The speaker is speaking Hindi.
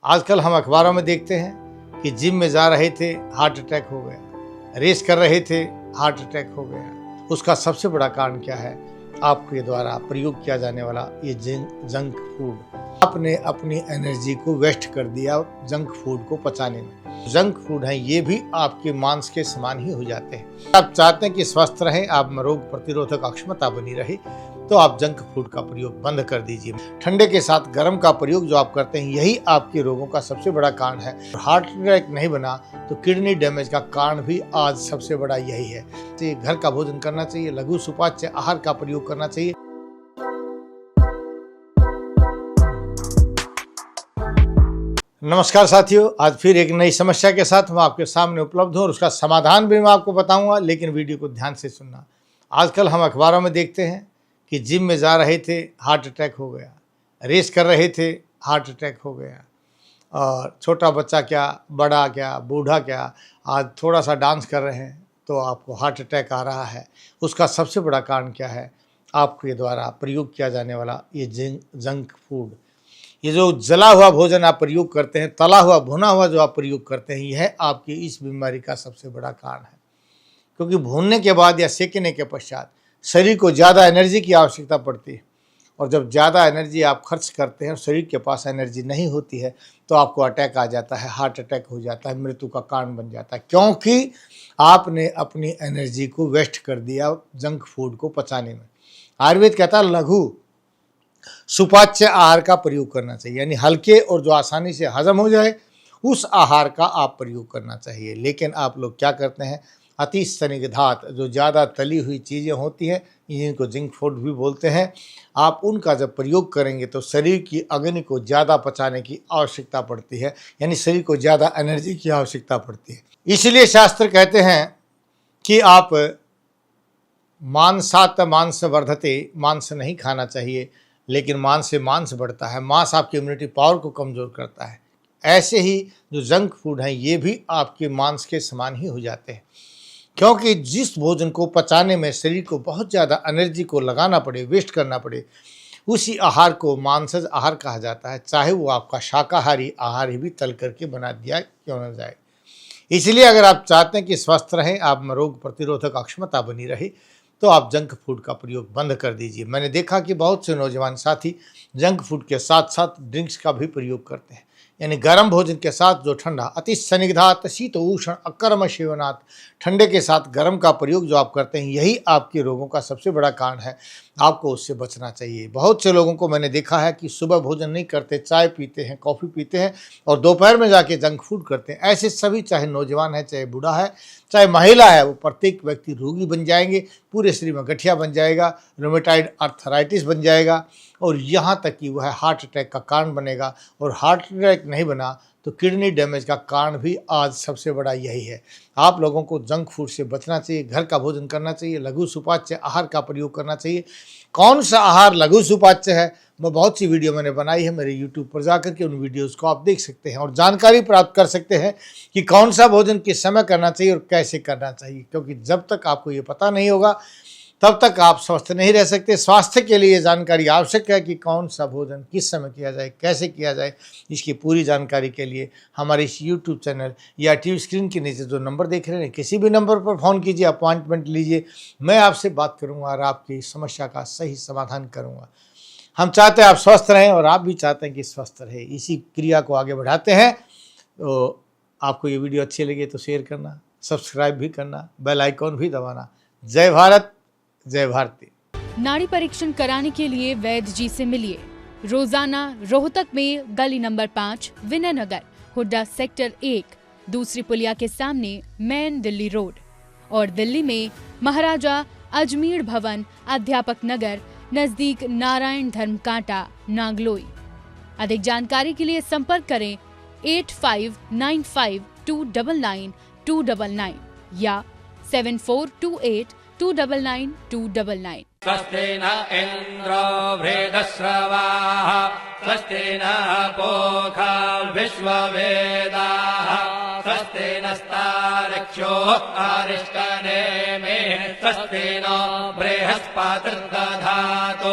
आजकल हम अखबारों में देखते हैं कि जिम में जा रहे थे, हार्ट अटैक हो गया। रेस कर रहे थे, हार्ट अटैक हो गया। उसका सबसे बड़ा कारण क्या है? आपके द्वारा प्रयोग किया जाने वाला ये जंक फूड। आपने अपनी एनर्जी को वेस्ट कर दिया जंक फूड को पचाने में। जंक फूड है ये भी आपके मांस के समान ही हो जाते हैं। आप चाहते हैं कि स्वस्थ रहें, आप में रोग प्रतिरोधक क्षमता बनी रहे, तो आप जंक फूड का प्रयोग बंद कर दीजिए। ठंडे के साथ गर्म का प्रयोग जो आप करते हैं, यही आपके रोगों का सबसे बड़ा कारण है। हार्ट अटैक नहीं बना तो किडनी डैमेज का कारण भी आज सबसे बड़ा यही है। तो ये घर का भोजन करना चाहिए, लघु सुपाच्य आहार का प्रयोग करना चाहिए। नमस्कार साथियों, आज फिर एक नई समस्या के साथ मैं आपके सामने उपलब्ध हूँ और उसका समाधान भी मैं आपको बताऊंगा, लेकिन वीडियो को ध्यान से सुनना। आजकल हम अखबारों में देखते हैं कि जिम में जा रहे थे, हार्ट अटैक हो गया। रेस कर रहे थे, हार्ट अटैक हो गया। और छोटा बच्चा क्या, बड़ा क्या, बूढ़ा क्या, आज थोड़ा सा डांस कर रहे हैं तो आपको हार्ट अटैक आ रहा है। उसका सबसे बड़ा कारण क्या है? आपके द्वारा प्रयोग किया जाने वाला ये जंक फूड। ये जो जला हुआ भोजन आप प्रयोग करते हैं, तला हुआ भुना हुआ जो आप प्रयोग करते हैं, यह आपकी इस बीमारी का सबसे बड़ा कारण है। क्योंकि भूनने के बाद या सेकने के पश्चात शरीर को ज़्यादा एनर्जी की आवश्यकता पड़ती है, और जब ज़्यादा एनर्जी आप खर्च करते हैं और शरीर के पास एनर्जी नहीं होती है तो आपको अटैक आ जाता है, हार्ट अटैक हो जाता है, मृत्यु का कारण बन जाता है। क्योंकि आपने अपनी एनर्जी को वेस्ट कर दिया जंक फूड को पचाने में। आयुर्वेद कहता है लघु सुपाच्य आहार का प्रयोग करना चाहिए, यानी हल्के और जो आसानी से हजम हो जाए उस आहार का आप प्रयोग करना चाहिए। लेकिन आप लोग क्या करते हैं? अति स्निग्धात जो ज़्यादा तली हुई चीज़ें होती हैं, जिनको जंक फूड भी बोलते हैं, आप उनका जब प्रयोग करेंगे तो शरीर की अग्नि को ज़्यादा पचाने की आवश्यकता पड़ती है, यानी शरीर को ज़्यादा एनर्जी की आवश्यकता पड़ती है। इसलिए शास्त्र कहते हैं कि आप मांसात मांस वर्धते, मांस नहीं खाना चाहिए, लेकिन मांस से मांस बढ़ता है। मांस आपकी इम्यूनिटी पावर को कमज़ोर करता है। ऐसे ही जो जंक फूड हैं ये भी आपके मांस के समान ही हो जाते हैं। क्योंकि जिस भोजन को पचाने में शरीर को बहुत ज़्यादा एनर्जी को लगाना पड़े, वेस्ट करना पड़े, उसी आहार को मांसज आहार कहा जाता है। चाहे वो आपका शाकाहारी आहार ही भी तल करके बना दिया क्यों न जाए। इसलिए अगर आप चाहते हैं कि स्वस्थ रहें, आप में रोग प्रतिरोधक क्षमता बनी रहे, तो आप जंक फूड का प्रयोग बंद कर दीजिए। मैंने देखा कि बहुत से नौजवान साथी जंक फूड के साथ साथ ड्रिंक्स का भी प्रयोग करते हैं, यानी गर्म भोजन के साथ जो ठंडा, अति स्निग्धात शीत उष्ण अकर्म सेवनात्, ठंडे के साथ गर्म का प्रयोग जो आप करते हैं, यही आपके रोगों का सबसे बड़ा कारण है। आपको उससे बचना चाहिए। बहुत से लोगों को मैंने देखा है कि सुबह भोजन नहीं करते, चाय पीते हैं, कॉफ़ी पीते हैं और दोपहर में जाके जंक फूड करते हैं। ऐसे सभी, चाहे नौजवान है, चाहे बूढ़ा है, चाहे महिला है, वो प्रत्येक व्यक्ति रोगी बन जाएंगे। पूरे शरीर में गठिया बन जाएगा, रोमेटाइड आर्थराइटिस बन जाएगा, और यहाँ तक कि वह हार्ट अटैक का कारण बनेगा। और हार्ट अटैक नहीं बना तो किडनी डैमेज का कारण भी आज सबसे बड़ा यही है। आप लोगों को जंक फूड से बचना चाहिए, घर का भोजन करना चाहिए, लघु सुपाच्य आहार का प्रयोग करना चाहिए। कौन सा आहार लघु सुपाच्य है, मैं बहुत सी वीडियो मैंने बनाई है, मेरे यूट्यूब पर जाकर के उन वीडियोज़ को आप देख सकते हैं और जानकारी प्राप्त कर सकते हैं कि कौन सा भोजन किस समय करना चाहिए और कैसे करना चाहिए। क्योंकि जब तक आपको ये पता नहीं होगा तब तक आप स्वस्थ नहीं रह सकते। स्वास्थ्य के लिए जानकारी आवश्यक है कि कौन सा भोजन किस समय किया जाए, कैसे किया जाए। इसकी पूरी जानकारी के लिए हमारे इस यूट्यूब चैनल या टीवी स्क्रीन के नीचे जो नंबर देख रहे हैं, किसी भी नंबर पर फ़ोन कीजिए, अपॉइंटमेंट लीजिए। मैं आपसे बात करूंगा और आपकी समस्या का सही समाधान करूंगा। हम चाहते हैं आप स्वस्थ रहें और आप भी चाहते हैं कि स्वस्थ रहे। इसी क्रिया को आगे बढ़ाते हैं। तो आपको ये वीडियो अच्छी लगे तो शेयर करना, सब्सक्राइब भी करना, बेल आइकॉन भी दबाना। जय भारत, जय भारती। नाड़ी परीक्षण कराने के लिए वैद्य जी से मिलिए रोजाना रोहतक में गली नंबर 5, विनय नगर, हुड्डा सेक्टर 1, दूसरी पुलिया के सामने, मेन दिल्ली रोड, और दिल्ली में महाराजा अजमेर भवन, अध्यापक नगर, नजदीक नारायण धर्म कांटा, नागलोई। अधिक जानकारी के लिए संपर्क करें 8595299299 या 7428299299। स्वस्ति न इन्द्रो वृद्धश्रवाः, स्वस्ति न पूषा विश्ववेदाः, स्वस्ति नस्तार्क्ष्यो अरिष्टनेमिः, स्वस्ति नो बृहस्पतिर्दधातु।